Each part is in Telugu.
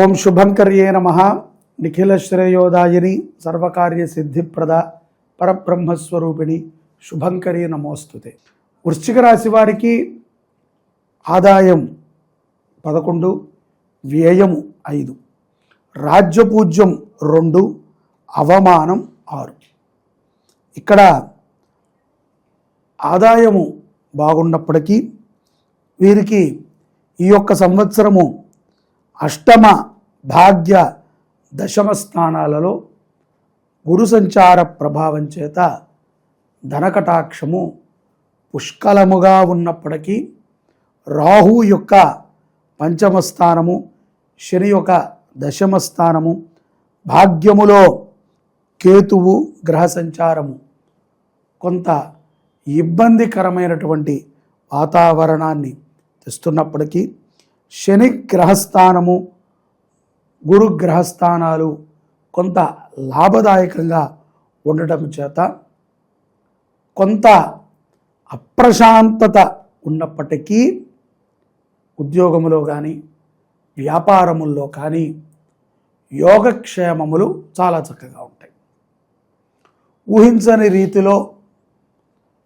ఓం శుభంకర్యే నమః. నిఖిల శ్రేయోదాయిని సర్వకార్య సిద్ధిప్రద పరబ్రహ్మస్వరూపిణి శుభంకర్యే నమోస్తుతే. వృశ్చిక రాశి వారికి ఆదాయం 11, వ్యయము 5, రాజ్యపూజ్యం 2, అవమానం 6. ఇక్కడ ఆదాయము బాగున్నప్పటికీ వీరికి ఈ యొక్క సంవత్సరము అష్టమ, భాగ్య, దశమ స్థానాలలో గురు సంచార ప్రభావం చేత ధనకటాక్షము పుష్కలముగా ఉన్నప్పటికీ రాహు యొక్క పంచమ స్థానము, శని యొక్క దశమ స్థానము, భాగ్యములో కేతువు గ్రహ సంచారము కొంత ఇబ్బందికరమైనటువంటి వాతావరణాన్ని తెస్తున్నప్పటికీ శని గ్రహస్థానము, గురు గ్రహస్థానాలు కొంత లాభదాయకంగా ఉండటం చేత కొంత అప్రశాంతత ఉన్నప్పటికీ ఉద్యోగములో కానీ వ్యాపారముల్లో కానీ యోగక్షేమములు చాలా చక్కగా ఉంటాయి. ఊహించని రీతిలో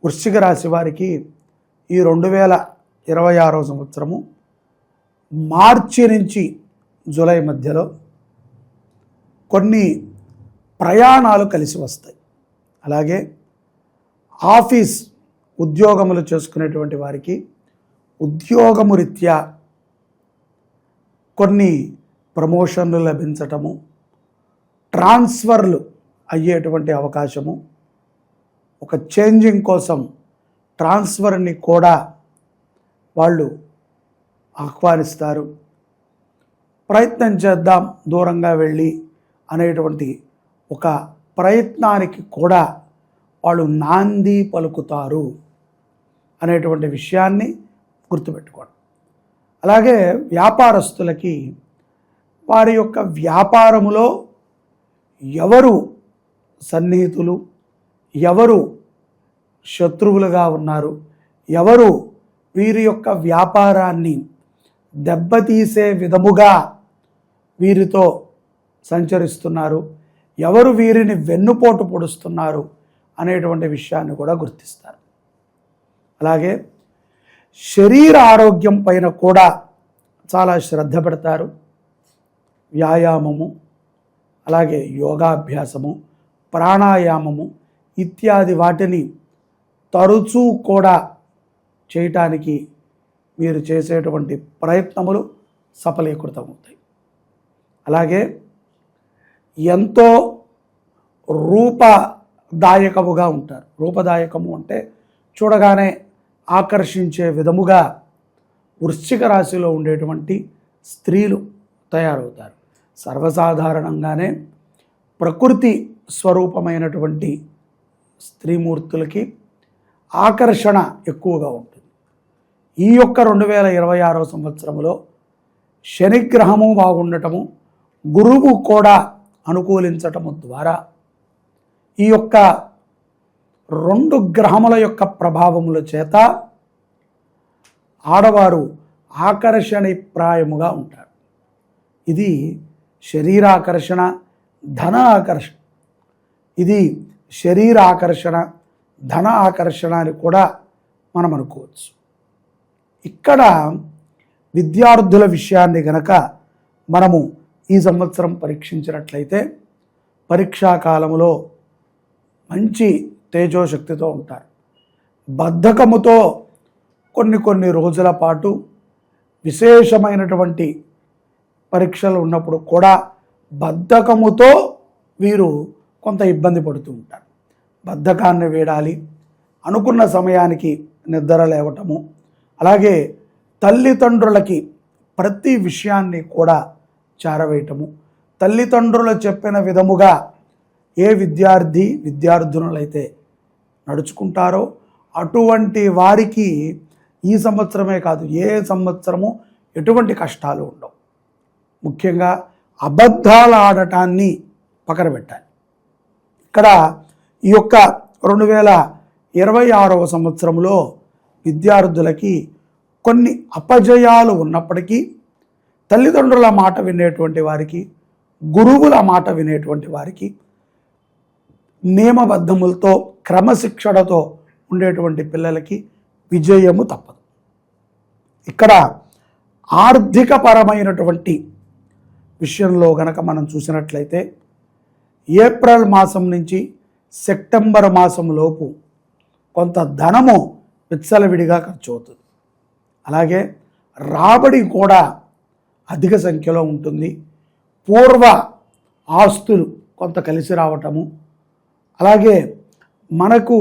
వృశ్చిక రాశి వారికి ఈ 2026 సంవత్సరము మార్చి నుంచి జూలై మధ్యలో కొన్ని ప్రయాణాలు కలిసి వస్తాయి. అలాగే ఆఫీస్ ఉద్యోగములు చేసుకునేటువంటి వారికి ఉద్యోగము రీత్యా కొన్ని ప్రమోషన్లు లభించటము, ట్రాన్స్ఫర్లు అయ్యేటువంటి అవకాశము, ఒక చేంజింగ్ కోసం ట్రాన్స్ఫర్ని కూడా వాళ్ళు ఆహ్వానిస్తారు. ప్రయత్నం చేద్దాం దూరంగా వెళ్ళి అనేటువంటి ఒక ప్రయత్నానికి కూడా వాళ్ళు నాంది పలుకుతారు అనేటువంటి విషయాన్ని గుర్తుపెట్టుకోండి. అలాగే వ్యాపారస్తులకి వారి యొక్క వ్యాపారములో ఎవరు సన్నిహితులు, ఎవరు శత్రువులుగా ఉన్నారు, ఎవరు వీరి యొక్క వ్యాపారాన్ని దెబ్బతీసే విధముగా వీరితో సంచరిస్తున్నారు, ఎవరు వీరిని వెన్నుపోటు పొడుస్తున్నారు అనేటువంటి విషయాన్ని కూడా గుర్తిస్తారు. అలాగే శరీర ఆరోగ్యం పైన కూడా చాలా శ్రద్ధ పెడతారు. వ్యాయామము, అలాగే యోగాభ్యాసము, ప్రాణాయామము ఇత్యాది వాటిని తరచూ కూడా చేయటానికి మీరు చేసేటువంటి ప్రయత్నములు సఫలీకృతమవుతాయి. అలాగే ఎంతో రూపదాయకముగా ఉంటారు. రూపదాయకము అంటే చూడగానే ఆకర్షించే విధముగా వృశ్చిక రాశిలో ఉండేటువంటి స్త్రీలు తయారవుతారు. సర్వసాధారణంగానే ప్రకృతి స్వరూపమైనటువంటి స్త్రీమూర్తులకి ఆకర్షణ ఎక్కువగా ఉంటుంది. ఈ యొక్క 2026 సంవత్సరంలో శనిగ్రహము బాగుండటము, గురువు కూడా అనుకూలించటము ద్వారా ఈ యొక్క 2 గ్రహముల యొక్క ప్రభావముల చేత ఆడవారు ఆకర్షణీప్రాయముగా ఉంటారు. ఇది శరీరాకర్షణ, ధన ఆకర్షణ. ఇది శరీర ఆకర్షణ, ధన ఆకర్షణ అని కూడా మనం అనుకోవచ్చు. ఇక్కడ విద్యార్థుల విషయాన్ని గనక మనము ఈ సంవత్సరం పరీక్షించినట్లయితే పరీక్షా కాలంలో మంచి తేజోశక్తితో ఉంటారు. బద్ధకముతో కొన్ని రోజుల పాటు విశేషమైనటువంటి పరీక్షలు ఉన్నప్పుడు కూడా బద్ధకముతో వీరు కొంత ఇబ్బంది పడుతూ ఉంటారు. బద్ధకాన్ని వీడాలి, అనుకున్న సమయానికి నిద్ర లేవటము, అలాగే తల్లిదండ్రులకి ప్రతి విషయాన్ని కూడా చేరవేయటము, తల్లిదండ్రులు చెప్పిన విధముగా ఏ విద్యార్థులైతే నడుచుకుంటారో అటువంటి వారికి ఈ సంవత్సరమే కాదు ఏ సంవత్సరము ఎటువంటి కష్టాలు ఉండవు. ముఖ్యంగా అబద్ధాలు ఆడటాన్ని పక్కన పెట్టాలి. ఇక్కడ ఈ యొక్క 2026 సంవత్సరంలో విద్యార్థులకి కొన్ని అపజయాలు ఉన్నప్పటికీ తల్లిదండ్రుల మాట వినేటువంటి వారికి, గురువుల మాట వినేటువంటి వారికి, నియమబద్ధములతో క్రమశిక్షణతో ఉండేటువంటి పిల్లలకి విజయము తప్పదు. ఇక్కడ ఆర్థికపరమైనటువంటి విషయంలో గనక మనం చూసినట్లయితే ఏప్రిల్ మాసం నుంచి సెప్టెంబర్ మాసం లోపు కొంత ధనము విచ్చలవిడిగా ఖర్చు అవుతుంది. అలాగే రాబడి కూడా అధిక సంఖ్యలో ఉంటుంది. పూర్వ ఆస్తులు కొంత కలిసి రావటము, అలాగే మనకు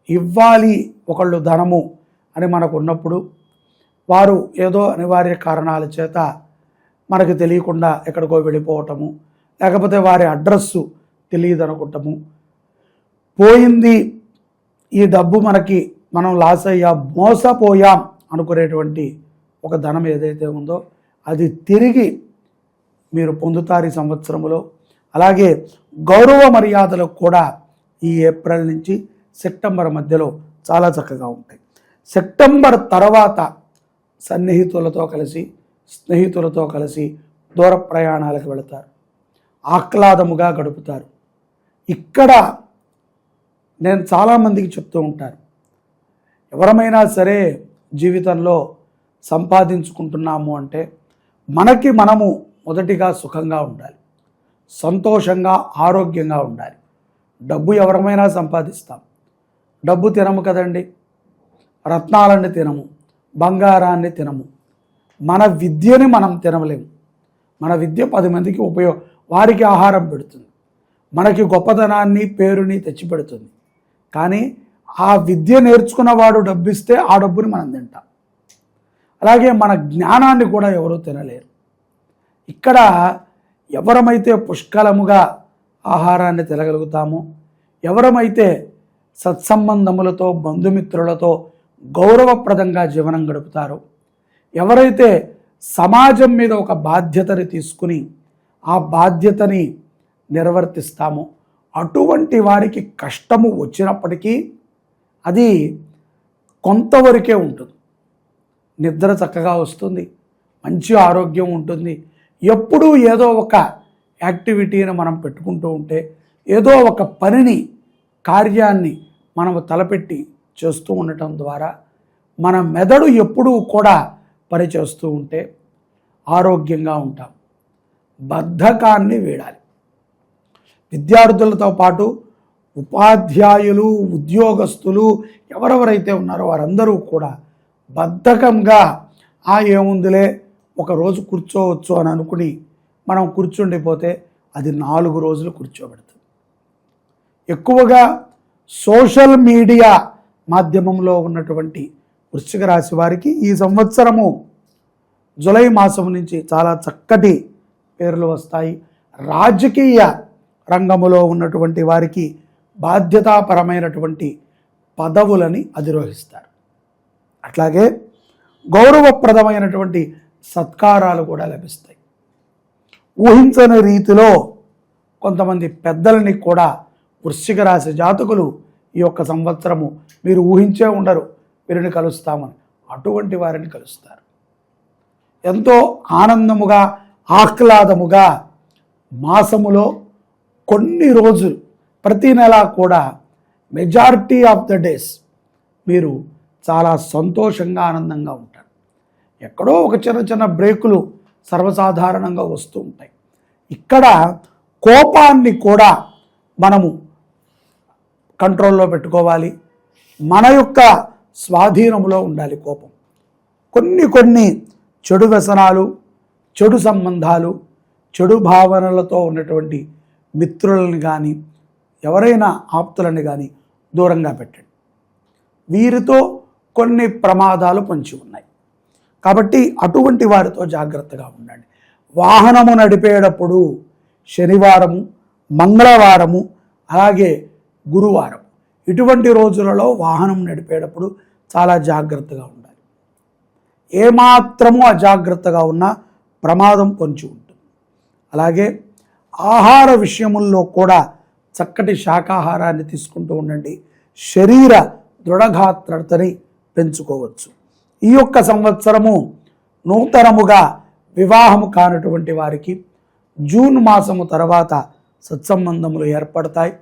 ఇవ్వాలి ఒకళ్ళు ధనము అని మనకు ఉన్నప్పుడు వారు ఏదో అనివార్య కారణాల చేత మనకు తెలియకుండా ఎక్కడికో వెళ్ళిపోవటము, లేకపోతే వారి అడ్రస్సు తెలియదు అనుకుంటాము, పోయింది ఈ డబ్బు మనకి మనం లాస్ అయ్యాం, మోసపోయాం అనుకునేటువంటి ఒక ధనం ఏదైతే ఉందో అది తిరిగి మీరు పొందుతారు ఈ సంవత్సరంలో. అలాగే గౌరవ మర్యాదలు కూడా ఈ ఏప్రిల్ నుంచి సెప్టెంబర్ మధ్యలో చాలా చక్కగా ఉంటాయి. సెప్టెంబర్ తర్వాత సన్నిహితులతో కలిసి, స్నేహితులతో కలిసి దూర ప్రయాణాలకు వెళతారు, ఆహ్లాదముగా గడుపుతారు. ఇక్కడ నేను చాలామందికి చెప్తూ ఉంటాను, ఎవరమైనా సరే జీవితంలో సంపాదించుకుంటున్నాము అంటే మనకి మనము మొదటిగా సుఖంగా ఉండాలి, సంతోషంగా, ఆరోగ్యంగా ఉండాలి. డబ్బు ఎవరమైనా సంపాదిస్తాం, డబ్బు తినము కదండి, రత్నాలని తినము, బంగారాన్ని తినము, మన విద్యని మనం తినలేము. మన విద్య 10 మందికి వారికి ఆహారం పెడుతుంది, మనకి గొప్పతనాన్ని పేరుని తెచ్చిపెడుతుంది. కానీ ఆ విద్య నేర్చుకున్నవాడు డబ్బిస్తే ఆ డబ్బుని మనం తింటాం. అలాగే మన జ్ఞానాన్ని కూడా ఎవరూ తినలేరు. ఇక్కడ ఎవరమైతే పుష్కలముగా ఆహారాన్ని తినగలుగుతామో, ఎవరమైతే సత్సంబంధములతో, బంధుమిత్రులతో గౌరవప్రదంగా జీవనం గడుపుతారో, ఎవరైతే సమాజం మీద ఒక బాధ్యతని తీసుకుని ఆ బాధ్యతని నిర్వర్తిస్తామో అటువంటి వారికి కష్టము వచ్చినప్పటికీ అది కొంతవరకే ఉంటుంది. నిద్ర చక్కగా వస్తుంది, మంచి ఆరోగ్యం ఉంటుంది. ఎప్పుడూ ఏదో ఒక యాక్టివిటీని మనం పెట్టుకుంటూ ఉంటే, ఏదో ఒక పనిని, కార్యాన్ని మనము తలపెట్టి చేస్తూ ఉండటం ద్వారా మన మెదడు ఎప్పుడూ కూడా పనిచేస్తూ ఉంటే ఆరోగ్యంగా ఉంటాం. బద్ధకాన్ని వీడాలి. విద్యార్థులతో పాటు ఉపాధ్యాయులు, ఉద్యోగస్తులు ఎవరెవరైతే ఉన్నారో వారందరూ కూడా బద్ధకంగా ఏముందిలే ఒకరోజు కూర్చోవచ్చు అని అనుకుని మనం కూర్చుండిపోతే అది 4 రోజులు కూర్చోబెడుతుంది. ఎక్కువగా సోషల్ మీడియా మాధ్యమంలో ఉన్నటువంటి వృశ్చిక రాశి వారికి ఈ సంవత్సరము జూలై మాసం నుంచి చాలా చక్కటి పేర్లు వస్తాయి. రాజకీయ రంగములో ఉన్నటువంటి వారికి బాధ్యతాపరమైనటువంటి పదవులని అధిరోహిస్తారు. అట్లాగే గౌరవప్రదమైనటువంటి సత్కారాలు కూడా లభిస్తాయి. ఊహించని రీతిలో కొంతమంది పెద్దలని కూడా వృశ్చిక రాశి జాతకులు ఈ యొక్క సంవత్సరము మీరు ఊహించే ఉండరు వీరిని కలుస్తామని, అటువంటి వారిని కలుస్తారు. ఎంతో ఆనందముగా, ఆహ్లాదముగా మాసములో కొన్ని రోజులు, ప్రతి నెల కూడా మెజారిటీ ఆఫ్ ద డేస్ మీరు చాలా సంతోషంగా, ఆనందంగా ఉంటారు. ఎక్కడో ఒక చిన్న చిన్న బ్రేకులు సర్వసాధారణంగా వస్తూ ఉంటాయి. ఇక్కడ కోపాన్ని కూడా మనము కంట్రోల్లో పెట్టుకోవాలి. మన యొక్క స్వాధీనంలో ఉండాలి కోపం. కొన్ని చెడు వ్యసనాలు, చెడు సంబంధాలు, చెడు భావనలతో ఉన్నటువంటి మిత్రులని కానీ, ఎవరైనా ఆప్తులని కానీ దూరంగా పెట్టండి. వీరితో కొన్ని ప్రమాదాలు పొంచి ఉన్నాయి కాబట్టి అటువంటి వారితో జాగ్రత్తగా ఉండండి. వాహనము నడిపేటప్పుడు శనివారము, మంగళవారము, అలాగే గురువారం ఇటువంటి రోజులలో వాహనం నడిపేటప్పుడు చాలా జాగ్రత్తగా ఉండాలి. ఏమాత్రము అజాగ్రత్తగా ఉన్నా ప్రమాదం పొంచి ఉంటుంది. అలాగే ఆహార విషయముల్లో కూడా చక్కటి శాకాహారాన్ని తీసుకుంటూ ఉండండి. శరీర దృఢగాత్రతని పెంచుకోవచ్చు. ఈ యొక్క సంవత్సరము నూతనముగా వివాహము కానటువంటి వారికి జూన్ మాసము తర్వాత సత్సంబంధములు ఏర్పడతాయి.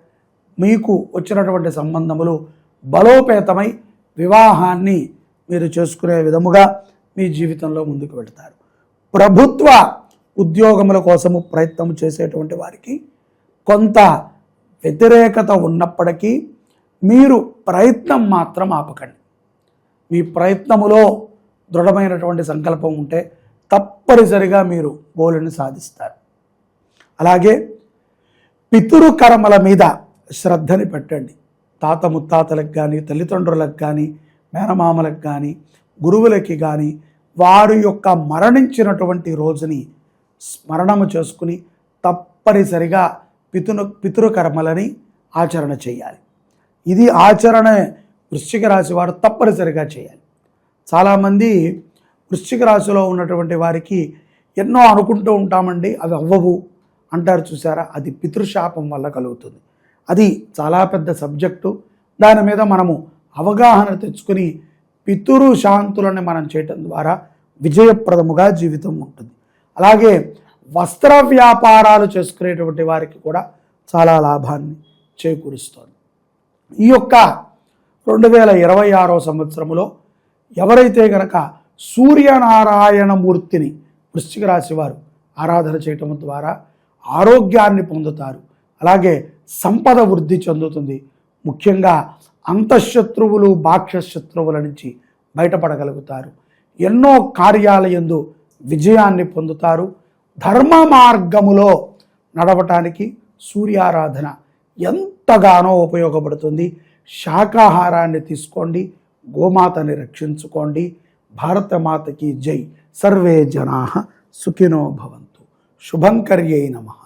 మీకు వచ్చినటువంటి సంబంధములు బలోపేతమై వివాహాన్ని మీరు చేసుకునే విధముగా మీ జీవితంలో ముందుకు వెళతారు. ప్రభుత్వ ఉద్యోగముల కోసము ప్రయత్నం చేసేటువంటి వారికి కొంత వ్యతిరేకత ఉన్నప్పటికీ మీరు ప్రయత్నం మాత్రం ఆపకండి. మీ ప్రయత్నములో దృఢమైనటువంటి సంకల్పం ఉంటే తప్పనిసరిగా మీరు గోలుని సాధిస్తారు. అలాగే పితృకర్మల మీద శ్రద్ధని పెట్టండి. తాత ముత్తాతలకు కానీ, తల్లిదండ్రులకు కానీ, మేనమామలకు కానీ, గురువులకి కానీ వారి యొక్క మరణించినటువంటి రోజుని స్మరణము చేసుకుని తప్పనిసరిగా పితృకర్మలని ఆచరణ చేయాలి. ఇది ఆచరణ వృశ్చిక రాశి వారు తప్పనిసరిగా చేయాలి. చాలామంది వృశ్చిక రాశిలో ఉన్నటువంటి వారికి ఎన్నో అనుకుంటూ ఉంటామండి, అవి అవ్వవు అంటారు చూసారా, అది పితృశాపం వల్ల కలుగుతుంది. అది చాలా పెద్ద సబ్జెక్టు. దాని మీద మనము అవగాహన తెచ్చుకొని పితృ శాంతులను మనం చేయటం ద్వారా విజయప్రదముగా జీవితం ఉంటుంది. అలాగే వస్త్ర వ్యాపారాలు చేసుకునేటువంటి వారికి కూడా చాలా లాభాన్ని చేకూరుస్తుంది. ఈ యొక్క 2026 సంవత్సరములో ఎవరైతే గనక సూర్యనారాయణమూర్తిని వృశ్చిక రాశి వారు ఆరాధన చేయటం ద్వారా ఆరోగ్యాన్ని పొందుతారు. అలాగే సంపద వృద్ధి చెందుతుంది. ముఖ్యంగా అంతఃశత్రువులు బాహ్యశత్రువుల నుంచి బయటపడగలుగుతారు. ఎన్నో కార్యాలయందు విజయాన్ని పొందుతారు. ధర్మ మార్గములో నడవటానికి సూర్యారాధన ఎంతగానో ఉపయోగపడుతుంది. శాకాహారాన్ని తీసుకోండి, గోమాతని రక్షించుకోండి. భారతమాతకి జై. సర్వే జనాః సుఖినో భవంతు. శుభంకర్యై నమః.